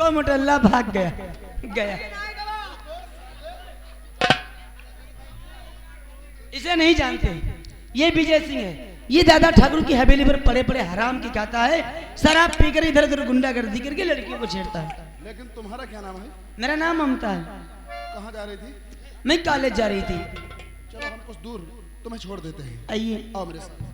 उसको मोटल्ला भाग गया। इसे नहीं जानते, ये विजय सिंह है। ये दादा ठाकुर की हवेली पर पड़े पड़े हराम की खाता है, शराब पीकर इधर उधर गुंडागर्दी करके लड़कियों को छेड़ता है। लेकिन तुम्हारा क्या नाम है? मेरा नाम ममता है। कहाँ जा रही थी? मैं कॉलेज जा रही थी। चलो हम कुछ दूर तुम्हें छोड़ देते हैं, आइए। आओ मेरे साथ।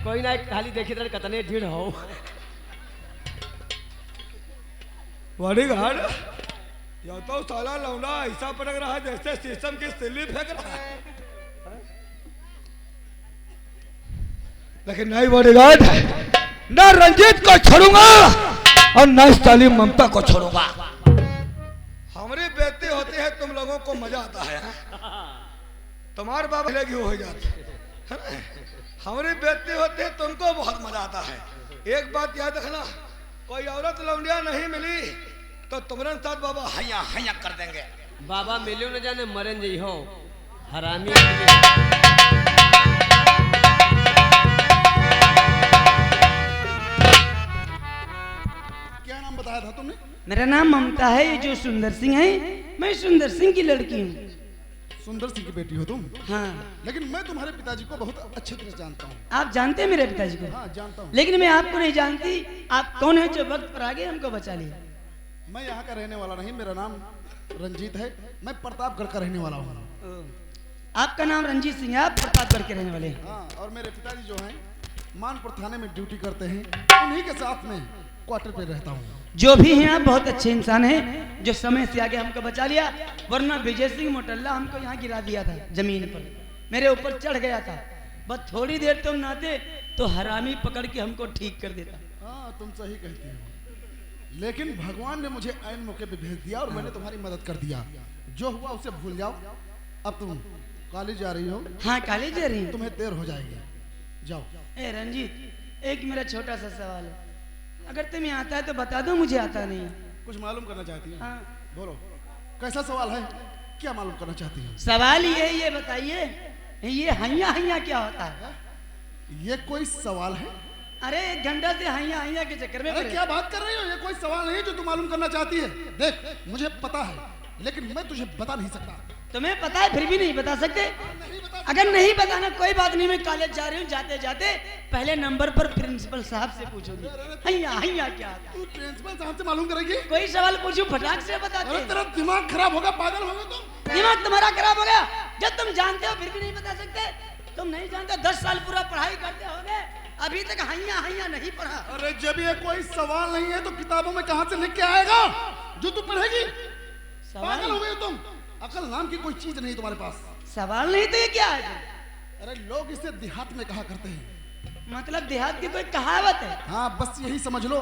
कोई ना खाली देखी तरह कतने ढीढ़ हो। बॉडीगार्ड या तो साला लौंडा ऐसा पटक रहा है जैसे शीशम की सिल्ली फेंक रहा है। लेकिन नहीं बॉडीगार्ड, न रंजीत को छोड़ूंगा और न इस ताली ममता को छोड़ूंगा। हमारी बेइज्जती होती है, तुम लोगों को मजा आता है। तुम्हारे बाबा लगी हो जाती है, हमारी बेइज्जती होती है, तुमको बहुत मजा आता है। एक बात याद रखना, कोई औरत लौंडिया नहीं मिली तो तुम्हारे साथ बाबा हैया हैया कर देंगे। बाबा मिलो न जाने मरन जी हो हरामी। क्या नाम बताया था तुमने? मेरा नाम ममता है। ये जो सुंदर सिंह है, मैं सुंदर सिंह की लड़की हूँ। सुंदर सिंह की बेटी हो तुम? हाँ। लेकिन मैं तुम्हारे पिताजी को बहुत अच्छी तरह जानता हूँ। आप जानते हैं मेरे पिताजी को? हाँ जानता हूँ। लेकिन मैं आपको नहीं जानती। आप कौन है जो वक्त पर आगे हमको बचा लिया? मैं यहाँ का रहने वाला नहीं, मेरा नाम रंजीत है। मैं प्रतापगढ़ का रहने वाला हूँ। आपका नाम रंजीत सिंह है, आप प्रतापगढ़ के रहने वाले हैं। हाँ, और मेरे पिताजी जो हैं मानपुर थाने में ड्यूटी करते हैं, उन्हीं के साथ में क्वार्टर पे रहता हूँ। जो भी हैं आप बहुत अच्छे इंसान हैं, जो समय से आगे हमको बचा लिया, वरना विजय सिंह मोटल्ला हमको यहाँ गिरा दिया था जमीन पर, मेरे ऊपर चढ़ गया था। बस थोड़ी देर तुम नहाते तो हरामी पकड़ के हमको ठीक कर देता। हाँ तुम सही कहते हो, लेकिन भगवान ने मुझे ऐन मौके पे भेज दिया और मैंने तुम्हारी मदद कर दिया। जो हुआ उसे भूल जाओ। अब तुम कॉलेज जा रही हो? हाँ कॉलेज जा रही हूँ। तुम्हें देर हो जाएगी, जाओ। ए रंजीत, एक मेरा छोटा सा सवाल है, अगर तुम्हें आता है तो बता दो, मुझे आता नहीं है। कुछ मालूम करना चाहती हो? हाँ। बोलो, कैसा सवाल है, क्या मालूम करना चाहती हो? सवाल ये बताइए, ये हैया हैया क्या होता है? ये कोई सवाल है? अरे एक घंटा से हैया हैया के चक्कर में अरे क्या बात कर रही हो? ये कोई सवाल नहीं जो तू मालूम करना चाहती है। देख, मुझे पता है, लेकिन मैं तुझे बता नहीं सकता। तुम्हें पता है फिर भी नहीं बता सकते? अगर नहीं बताना कोई बात नहीं, मैं कॉलेज जा रही हूँ, जाते जाते पहले नंबर पर प्रिंसिपल साहब से पूछूंगी हैया हैया क्या होता है। तू प्रिंसिपल साहब से मालूम करेगी? कोई सवाल पूछूं फटाक से बताते। अरे तेरा दिमाग खराब होगा, पागल होगा तुम। दिमाग तुम्हारा खराब हो गया? जब तुम जानते हो फिर भी नहीं बता सकते? तुम नहीं जानते, 10 साल पूरा पढ़ाई करते होगे, अभी तक हैया हैया नहीं पढ़ा। अरे जब ये कोई सवाल नहीं है तो किताबों में कहां से लिख के आएगा जो तू पढ़ेगी? पागल हो गए तुम, अकल नाम की कोई चीज नहीं तुम्हारे पास। सवाल नहीं तो ये क्या है? अरे लोग इसे देहात में कहा करते हैं। मतलब देहात की कोई कहावत है? हाँ बस यही समझ लो,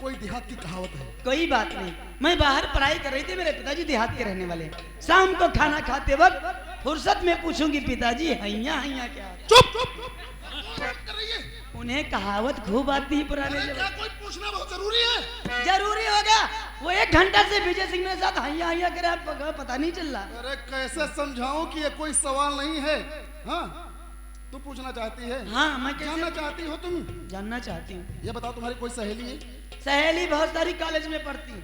कोई देहात की कहावत है। कोई बात नहीं, मैं बाहर पढ़ाई कर रही थी, मेरे पिताजी देहात के रहने वाले। शाम को खाना खाते वक्त फुर्सत में पूछूंगी पिताजी हैया हैया क्या? चुप कर रही है। उन्हें कहावत खूब आती है पुराने अरे क्या कोई पूछना बहुत जरूरी है? जरूरी हो गया? वो 1 घंटा से विजय सिंह के साथ हैया हैया करे, आपको पता नहीं चल रहा? अरे कैसे समझाऊं कि ये कोई सवाल नहीं है? हाँ तू पूछना चाहती है? हाँ मैं जानना चाहती हो तुम? जानना चाहती हूँ। ये बताओ, तुम्हारी कोई सहेली है? सहेली बहुत सारी कॉलेज में पढ़ती है।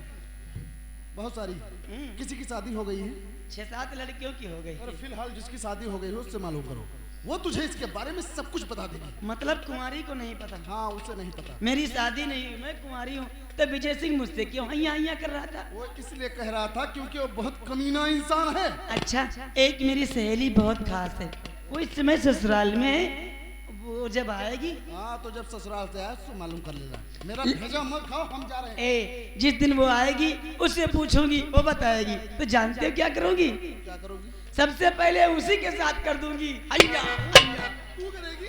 बहुत सारी? किसी की शादी हो गई है? 6-7 लड़कियों की हो गई। और फिलहाल जिसकी शादी हो गई हो उससे मालूम करो, वो तुझे इसके बारे में सब कुछ बता देगी। मतलब कुमारी को नहीं पता? हाँ उसे नहीं पता। मेरी शादी नहीं हुई, मैं कुमारी हूँ, तो विजय सिंह मुझसे क्यों हैया हैया कर रहा था? वो इसलिए कह रहा था क्योंकि वो बहुत कमीना इंसान है। अच्छा, एक मेरी सहेली बहुत खास है, वो इस समय ससुराल में है, वो जब आएगी। हाँ तो जब ससुराल से आए तो मालूम कर लेना। मेरा भेजा मत खाओ, हम जा रहे हैं। जिस दिन वो आएगी उससे पूछूंगी, वो बताएगी, तो जानते हो क्या करूंगी? क्या करोगी? सबसे पहले उसी के साथ कर दूंगी हैया हैया। तू करेगी?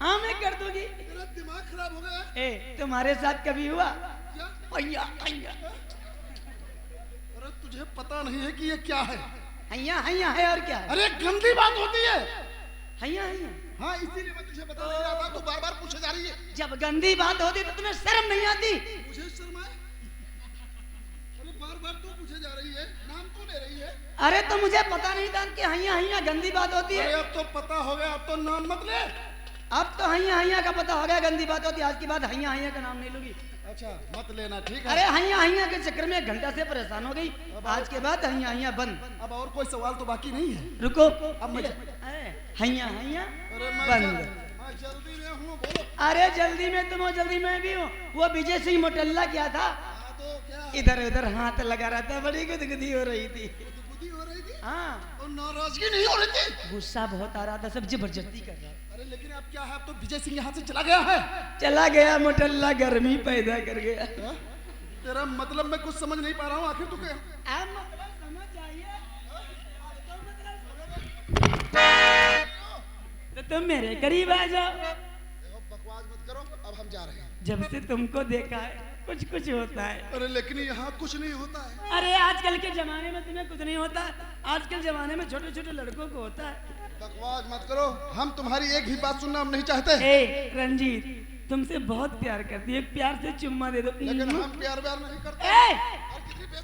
हाँ मैं कर दूंगी। तेरा दिमाग खराब हो गया। तुम्हारे साथ कभी हुआ क्या? हैया हैया? अरे तुझे पता नहीं है कि ये क्या है? हैया हैया है और क्या है? अरे गंदी बात होती है। हैया हैया? हाँ इसीलिए मैं तुझे बता नहीं रहा था, तू बार बार पूछे जा रही है। जब गंदी बात होती तो तुम्हें शर्म नहीं आती? मुझे शर्म आए? अरे बार बार तू पूछे पूछे जा रही है, नाम क्यों ले रही है? अरे तो मुझे पता नहीं था कि हैया हैया गंदी बात होती है। अरे अब तो पता हो गया, अब तो नाम मत ले। अब तो हैया हैया का पता हो गया गंदी बात होती है। आज के बाद हैया हैया का नाम नहीं लूंगी। अच्छा मत लेना, ठीक है। अरे हैया हैया के चक्कर में 1 घंटा से परेशान हो गई। आज के बाद हैया हैया बंद। अब और कोई सवाल तो बाकी नहीं है। रुको, अब मैं हैया हैया अरे बंद। मैं जल्दी में हूँ, बोलो। अरे जल्दी में तुम हो, जल्दी में भी हूँ। वो विजय सिंह मोटल्ला क्या था, हाँ तो क्या इधर उधर हाथ लगा रहा था, बड़ी गुदगुदी हो रही थी। गुदगुदी हो रही थी? हाँ, और नाराजगी नहीं हो रही थी? गुस्सा बहुत आ रहा था, सब जबरदस्ती कर रहा। अरे लेकिन अब क्या है, अब तो विजय सिंह यहाँ से चला गया है। चला गया मोटल्ला, गर्मी पैदा कर गया। हाँ? तेरा मतलब मैं कुछ समझ नहीं पा रहा हूँ, आखिर तू क्या? अब मतलब समझ आइए। तो तुम मेरे करीब आ जाओ। देखो बकवास मत करो, अब हम जा रहे हैं। जब से तुमको देखा है कुछ कुछ होता है। अरे लेकिन यहाँ कुछ नहीं होता है। अरे आजकल के जमाने में तुम्हें कुछ नहीं होता। आजकल जमाने में छोटे छोटे लड़कों को होता है। बकवास मत करो, हम तुम्हारी एक भी बात सुनना हम नहीं चाहते। ए रंजीत, तुमसे बहुत प्यार करती है, प्यार से चुम्मा दे दो। लेकिन हम प्यार व्यार नहीं करते। ए,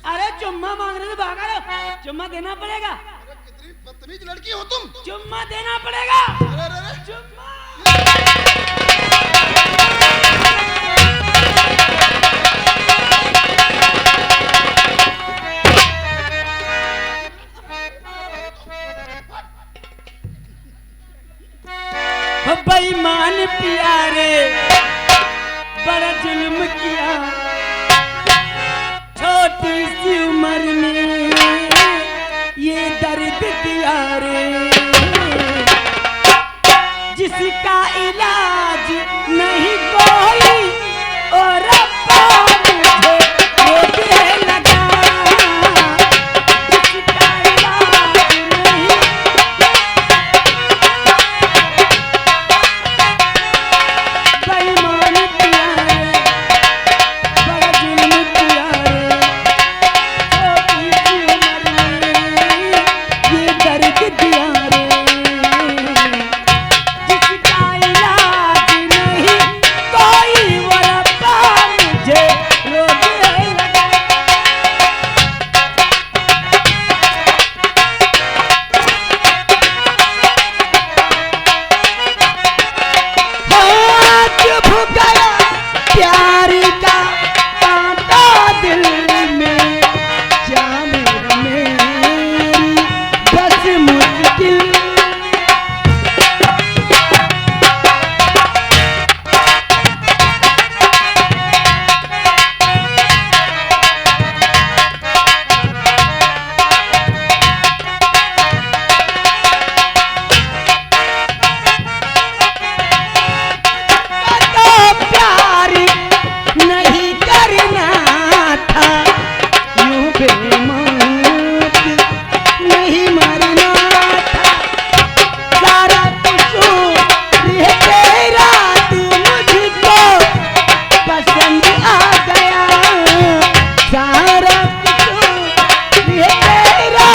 अरे चुम्मा मांग रहे थे, भागा लो। चुम्मा देना पड़ेगा। अरे कितनी बदतमीज लड़की हो तुम। चुम्मा देना पड़ेगा। अरे अरे अरे चुम्मा। बेईमान प्यारे बड़ा जुल्म किया, छोटी सी उम्र में ये दर्द दिया रे, जिसका इलाज नहीं कोई और मुझे रोने लगा, जिसका इलाज नहीं। बेईमान प्यारे बड़ा जुल्म किया रे, छोटी सी उम्र में ये दर्द दिया रे, जिसका इलाज नहीं कोई वो रब्बा मुझे रोने लगा। हाथ चुभ गया प्यार का कांटा दिल में, जान मेरी बस मुश्किल। तो प्यार नहीं करना था, यूं बेमौत नहीं मरना था, सारा कसूर है तेरा, तू मुझको पसंद आ गया, सारा कसूर है तेरा।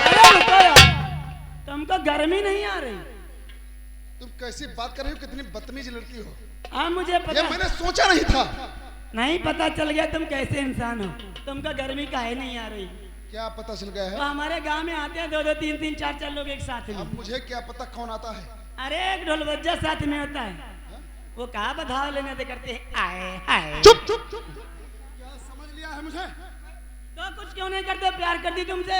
अरे रुको यार, तुमको गर्मी नहीं आ रही? तुम कैसी बात कर रही हो, कितनी बदतमीज लड़की हो। हाँ मुझे ये पता मैंने सोचा नहीं था। नहीं, पता चल गया तुम कैसे इंसान हो। तुमको गर्मी काहे नहीं आ रही? क्या पता चल गया तो है? हमारे गांव में आते हैं 2-2 3-3 4-4 लोग एक साथ में। अब मुझे क्या पता कौन आता है। अरे एक ढोलबज्जा साथ में होता है, वो कहा बधाव लेने से करते हैं आए आए। चुप चुप चुप। क्या समझ लिया है मुझे? तो कुछ क्यों नहीं करते? प्यार करती तुमसे,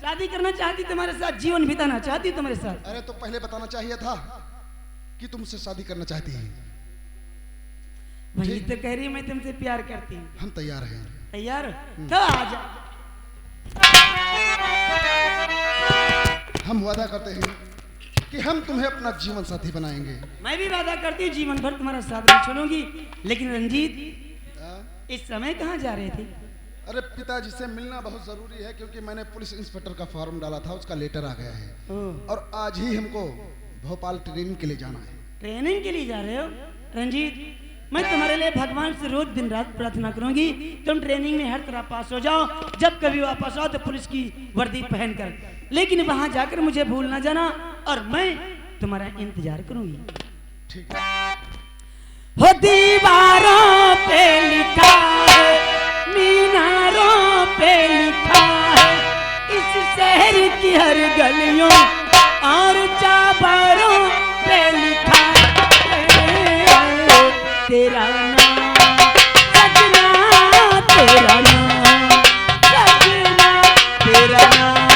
शादी करना चाहती तुम्हारे साथ, जीवन बिताना चाहती तुम्हारे साथ। अरे तो पहले बताना चाहिए था कि तुमसे शादी करना चाहती है। वही तो कह रही मैं तुमसे प्यार करती हूँ। हम तैयार हैं। तैयार हो तो आ जा। हम वादा करते हैं कि हम तुम्हें अपना जीवन साथी बनाएंगे। मैं भी वादा करती हूँ जीवन भर तुम्हारा साथ नहीं छोड़ूंगी। लेकिन रंजीत, हाँ? इस समय कहाँ जा रहे थे? अरे पिताजी से मिलना बहुत जरूरी है, क्योंकि मैंने पुलिस इंस्पेक्टर का फॉर्म डाला था, उसका लेटर आ गया है। ओह, और आज ही हमको भोपाल ट्रेनिंग के लिए जाना है। ट्रेनिंग के लिए जा रहे हो? रंजीत, मैं तुम्हारे लिए भगवान से रोज दिन रात प्रार्थना करूंगी तुम ट्रेनिंग में हर तरह पास हो जाओ, जब कभी वापस आओ तो पुलिस की वर्दी पहनकर, लेकिन वहां जाकर मुझे भूल ना जाना और मैं तुम्हारा इंतजार करूंगी। ठीक हो दीवारों पे लिखा है, मीनारों पे लिखा है, इस शहर की हर गलियों और चौबारों पे लिखा है तेरा नाम सजना, तेरा नाम सजना, तेरा नाम।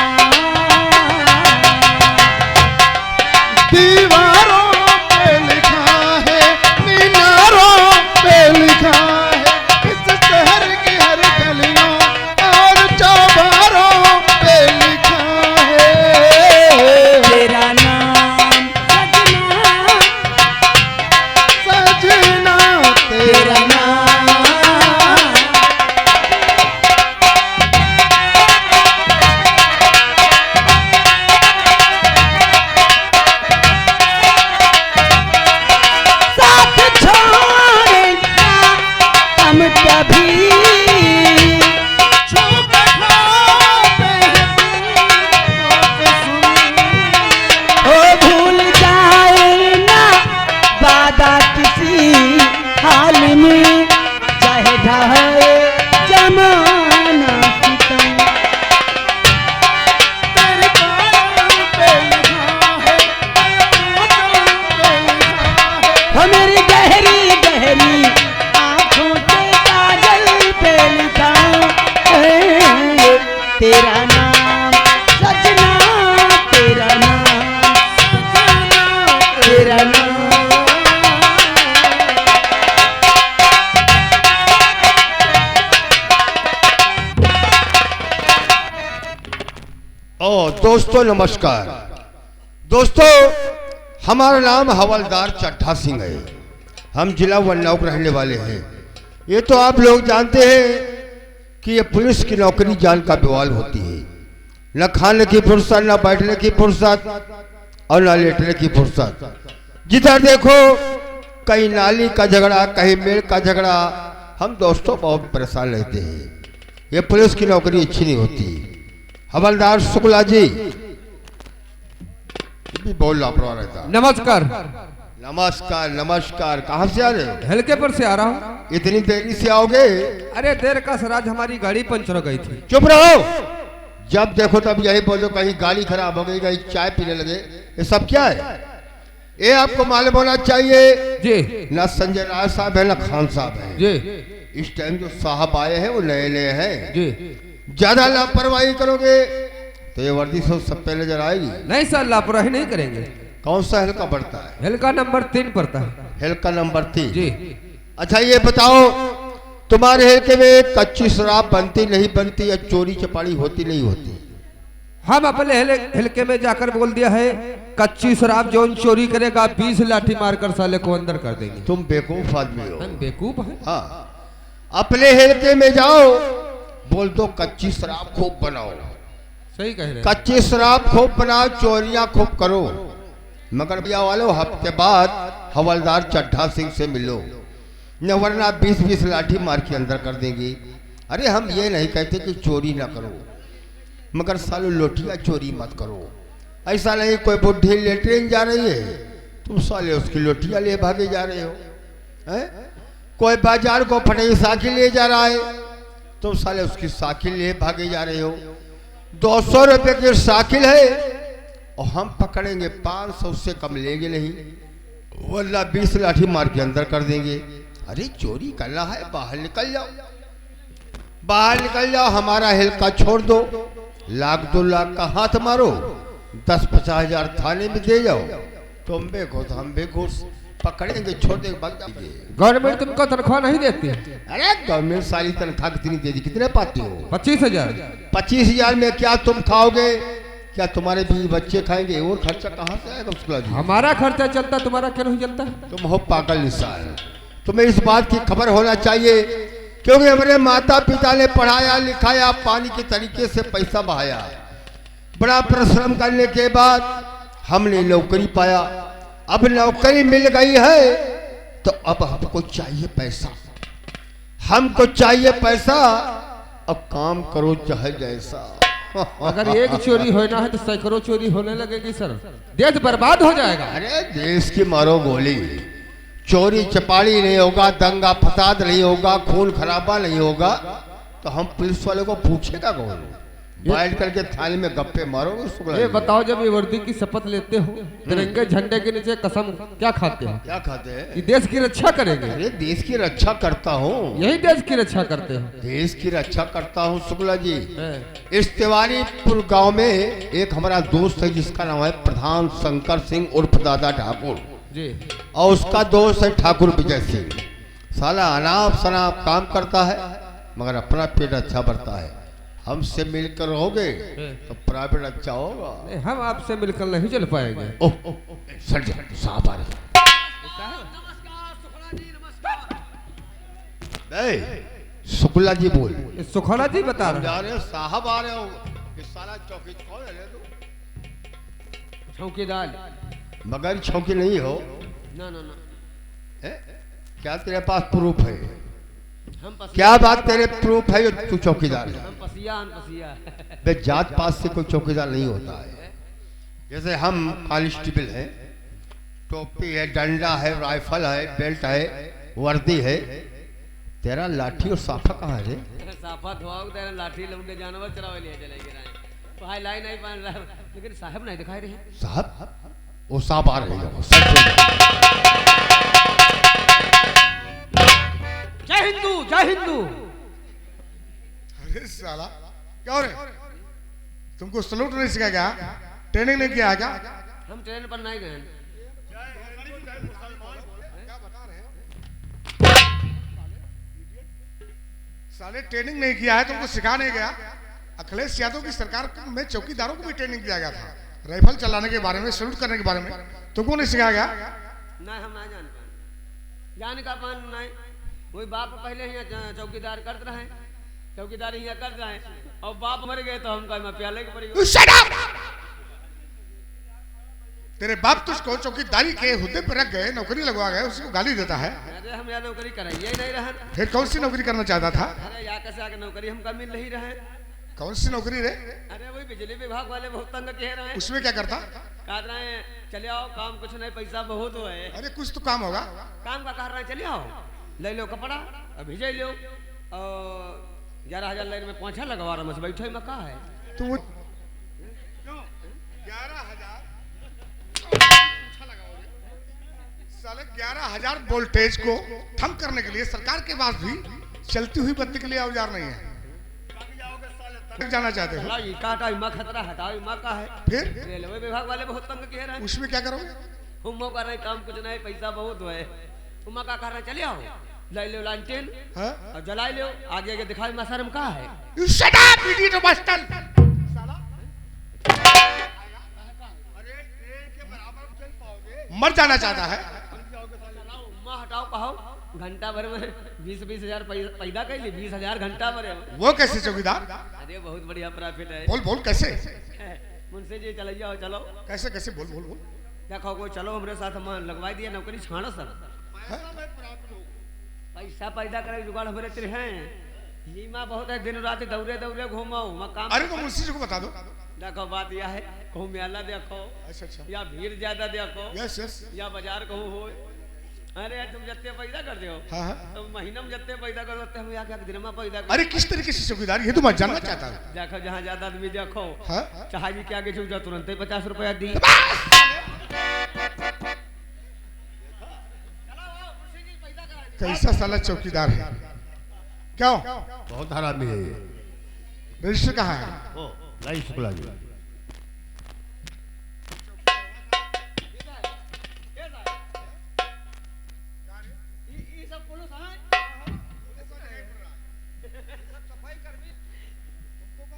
दीवारों पे लिखा है, मीनारों पे लिखा है, इस शहर की हर गलियों और चौबारों पे लिखा है तेरा नाम सजना, सजना, तेरा नाम। साथ छोड़ेंगे हम कभी, छुप खाते हो भूल जाए ना वादा किसी हाल में, चाहे ढहे जमाना सितम। तेरे कानों पे लिखा है, कानों पे लिखा है, हो मेरी गहरी गहरी आंखों के काजल पे लिखा है तेरा नाम सजना, तेरा नाम सजना, तेरा नाम। ओ दोस्तों नमस्कार। दोस्तों हमारा नाम हवलदार चड्ढा सिंह है, हम जिला उन्नाव के रहने वाले हैं। ये तो आप लोग जानते हैं कि ये पुलिस की नौकरी जान का बवाल होती है, न खाने की फुर्सत, न बैठने की फुर्सत और न लेटने की फुर्सत। जिधर देखो कहीं नाली का झगड़ा, कहीं मेल का झगड़ा। हम दोस्तों बहुत परेशान रहते हैं, ये पुलिस की नौकरी अच्छी नहीं होती। हवलदार शुक्ला जी भी बहुत लापरवाह रहता। नमस्कार। नमस्कार नमस्कार। कहाँ से आ रहे हो? हल्के पर से आ रहा हूँ। इतनी देरी से आओगे? अरे देर का सराज, हमारी गाड़ी पंचर हो गई थी। चुप रहो, जब देखो तब यही बोलो कहीं गाड़ी खराब हो गई, कहीं चाय पीने लगे। ये सब क्या है? ये आपको मालूम होना चाहिए जी ना संजय राय साहब है ना खान साहब है। जी इस टाइम जो साहब आए हैं वो नए नए हैं। जी। ज्यादा लापरवाही करोगे तो ये वर्दी सब पे नजर आएगी। नहीं सर, लापरवाही नहीं करेंगे। कौन सा हल्का बढ़ता है? हल्का नंबर 3 पड़ता है। हल्का नंबर 3 जी। अच्छा ये बताओ, तुम्हारे हल्के में कच्ची शराब बनती नहीं बनती या चोरी चपाड़ी होती नहीं होती? हम अपने हल्के में जाकर बोल दिया है, कच्ची शराब जो चोरी करेगा 20 लाठी मारकर साले को अंदर कर देंगे। तुम बेवकूफ आदमी हो। हम बेवकूफ है। हाँ, अपने हल्के में जाओ, बोल दो कच्ची शराब खूब बनाओ। सही कह रहे हैं। कच्ची शराब खूब बनाओ, चोरियां खूब करो, मगर भैया वालों हफ्ते बाद हवलदार चड्ढा सिंह से मिलो, न वरना 20-20 लाठी मार के अंदर कर देंगे। अरे हम ये नहीं कहते कि चोरी ना करो, मगर सालों लोटिया चोरी मत करो। ऐसा नहीं कोई बुढ़ी लेटरिन जा रही है, तुम साले उसकी लोटिया ले भागे जा रहे हो। हैं? कोई बाजार को फटे साइकिल ले जा रहा है, तुम साले उसकी साइकिल ले भागे जा रहे हो। 200 रुपये की साइकिल है और हम पकड़ेंगे 500, उससे कम लेंगे नहीं, वरना 20 लाठी मार के अंदर कर देंगे। अरे चोरी करना है, बाहर निकल जाओ, बाहर निकल जाओ, हमारा हल्का छोड़ दो। 1-2 लाख का हाथ मारो, 10-50 हजार थाने में दे जाओ, तुम बेघोष हम बेघोष, पकड़ेंगे छोड़ देंगे, भाग जाएंगे। गवर्नमेंट तुमको तनख्वाह नहीं देती। अरे गवर्नमेंट सारी तनख्वाह कितनी दे दी? कितने पाती हो? 25,000। 25,000 में क्या तुम खाओगे? क्या तुम्हारे बीवी बच्चे खाएंगे? और खर्चा कहाँ से आएगा शुक्ला जी? हमारा खर्चा चलता, तुम्हारा क्यों नहीं चलता? तुम हो पागल इंसान, तुम्हें इस बात की खबर होना चाहिए, क्योंकि हमारे माता पिता ने पढ़ाया लिखाया, पानी के तरीके से पैसा बहाया, बड़ा परिश्रम करने के बाद हमने नौकरी पाया। अब नौकरी मिल गई है तो अब हमको चाहिए पैसा, हमको चाहिए पैसा। अब काम करो चाहे जैसा। अगर एक चोरी होना है तो सैकड़ों चोरी होने लगेगी सर, देश बर्बाद हो जाएगा। अरे देश की मारो गोली, चोरी चपाड़ी नहीं होगा, दंगा फसाद नहीं होगा, खून खराबा नहीं होगा, तो हम पुलिस वाले को पूछेगा कौन? बैठ करके थाली में गप्पे मारोगे शुक्ला ये जी? बताओ, जब ये वर्दी की शपथ लेते हो, तिरंगे झंडे के नीचे कसम क्या खाते हो? क्या खाते हैं? कि देश की रक्षा करेंगे। अरे देश की रक्षा करता हूँ, यही देश की रक्षा करते हो। देश की रक्षा करता हूँ शुक्ला जी। हैं। इस तिवारीपुर गांव में एक हमारा दोस्त है जिसका नाम है प्रधान शंकर सिंह उर्फ दादा ठाकुर, जी और उसका दोस्त है ठाकुर विजय सिंह। साला अनाप शनाप काम करता है मगर अपना पेट अच्छा भरता है। हमसे मिलकर रहोगे तो प्राइवेट अच्छा होगा। नहीं, हम आपसे मिलकर नहीं चल पाएंगे। ओह सर जी साहब आ रहे। शुक्ला जी बोल, ये सुखोला जी बता हम रहे जा रहे हो, साहब आ रहे हो। इस साला चौकी कौन है तू? हैं। चौकीदार मगर चौकी नहीं हो ना ना ना, है? क्या तेरे पास प्रूफ है? हम पसिया, क्या बात तेरे प्रूफ है जो तू चौकीदार है? हम पसिया बे जात पात से कोई चौकीदार नहीं होता है। जैसे हम कांस्टेबल हैं, टोपी है, डंडा है, राइफल है, बेल्ट है, वर्दी है। तेरा लाठी और साफा कहाँ है रे? साफा धोआओ तेरा लाठी लौंडे जानवर चरावे लिए चले गिराए तो हाई लाइन नहीं पहन रहा, लेकिन साहब नहीं दिखाई रहे। साहब वो साहब आ रहे हैं। सच बोल जय हिंदू, जय हिंदू। अरे साला क्या हो रहे? तुमको सलूट नहीं सिखाया क्या? ट्रेनिंग नहीं किया है क्या? हम ट्रेन पर नहीं गए। साले ट्रेनिंग नहीं किया है, तुमको सिखा नहीं गया। अखिलेश यादव की सरकार में चौकीदारों को भी ट्रेनिंग दिया गया था, राइफल चलाने के बारे में, सलूट करने के बारे में। तुमको नहीं सिखाया गया? नहीं हम नहीं जान पाए, जान का पान नहीं। वही बाप पहले ही चौकीदार करते रहे, चौकीदारी यहाँ कर रहे और बाप मर गए तो हम कहीं प्याले के पड़ी। Shut up! तेरे बाप तुझको चौकीदारी के हुद्दे पर रख गए, नौकरी लगवा गए, उसको गाली देता है। अरे हम यहाँ नौकरी कराइए ही नहीं रहे। फिर कौन सी नौकरी करना चाहता था? अरे यहाँ कैसे आके नौकरी हमका मिल नहीं रहे। कौन सी नौकरी रे? अरे वही बिजली विभाग वाले बहुत तंग कह रहे हैं। उसमें क्या करता? कह रहे हैं चले आओ, काम कुछ नहीं, पैसा बहुत हो है। अरे कुछ तो काम होगा। काम का कह रहे हैं चले आओ, ले लो कपड़ा और भिजै लो, और 11,000 लाइन में पोंछा लगवा रहा, बस बैठो में का है। तो वो 11,000 वोल्टेज को ठम करने के लिए सरकार के पास भी चलती हुई बत्ती के लिए औजार नहीं है। जाना चाहते हो? ये काटा इमा खतरा हटाओ इमा का है। फिर रेलवे विभाग वाले बहुत तंग कह रहे हैं। उसमें क्या करोगे? हम कर रहे काम कुछ नहीं, पैसा बहुत है। उमा का कह रहे चले आओ, ले लो लालटेन हाँ? और जलाई लो, आगे आगे दिखाई में शर्म का है। You shut up, idiot bastard! मर जाना चाहता है। उमा हटाओ कहो, घंटा भर में 20-20 हजार पैदा कर ली, 20,000 घंटा भर है। वो कैसे चौकीदार? अरे बहुत बढ़िया प्रॉफिट है। बोल बोल कैसे? मुंशी जी चले जाओ, चलो कैसे कैसे बोल बोल बोल। देखो कोई चलो हमारे साथ, हम लगवाई दिया नौकरी, छाड़ो सर पैसा पैदा करे जुगाड़ हमारे तेरे हैं। ये माँ बहुत है, दिन रात दौड़े दौड़े घूमो काम। अरे तो मुंशी जी को बता दो। देखो बात यह है, कहूँ मेला देखो अच्छा अच्छा। या भीड़ ज्यादा देखो यस यस। या बाजार कहूँ हो। अरे यार तुम जत्ते पैदा कर दो, हाँ हाँ। तुम महीना में जत्ते पैदा कर दो, हम यहाँ दिन में पैदा कर। अरे किस तरीके से चौकीदार, ये तो मैं जानना चाहता हूँ। देखो जहाँ ज्यादा आदमी देखो, हाँ? चाहे जी के आगे छूट जाओ तुरंत ही 50 रुपया दी। कैसा साला चौकीदार है? क्यों? बहुत हरामी है ये। रजिस्टर कहाँ है? ओ लाई शुक्ला जी।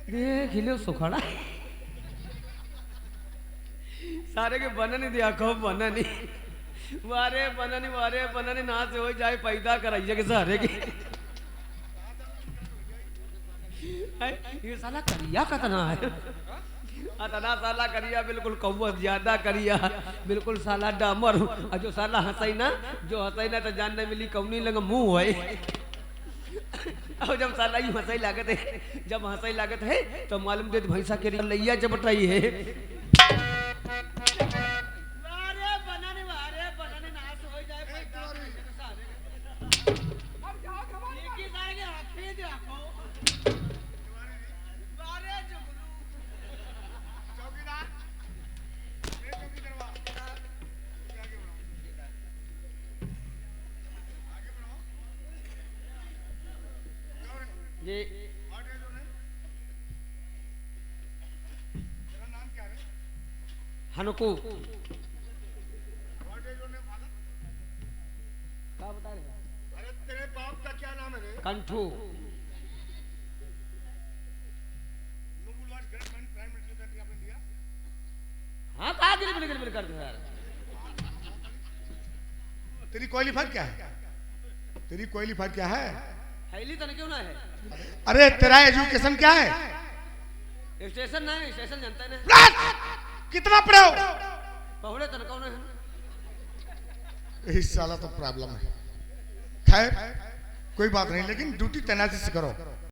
देख लो सुखाड़ा सारे के बननी दिया कहो बननी वारे बननी ना से हो जाए पैदा कराइए के सारे के। ये साला करिया कतना है अतना साला करिया बिल्कुल कौवत ज्यादा करिया बिल्कुल साला डामर और जो साला हंसई ना तो जानने मिली कौनी लग मुंह है और जब साला ही हंसई लागत है जब हंसई लागत है तो मालूम दे भैंसा के लैया चपटाई है ये हनुकू क्या बता रहे? अरे तेरे बाप का क्या नाम है रे? कंठू हाँ कहा गिल कर दो यार तेरी क्वालिफायर क्या है? तेरी क्वालिफायर क्या है? हैली तो क्यों ना है अरे तेरा एजुकेशन क्या है? स्टेशन ना है स्टेशन जानता है ना कितना पढ़े हो? पहुड़े तो कौन है इस साला तो प्रॉब्लम है। खैर कोई बात नहीं, लेकिन ड्यूटी तैनाती से करो।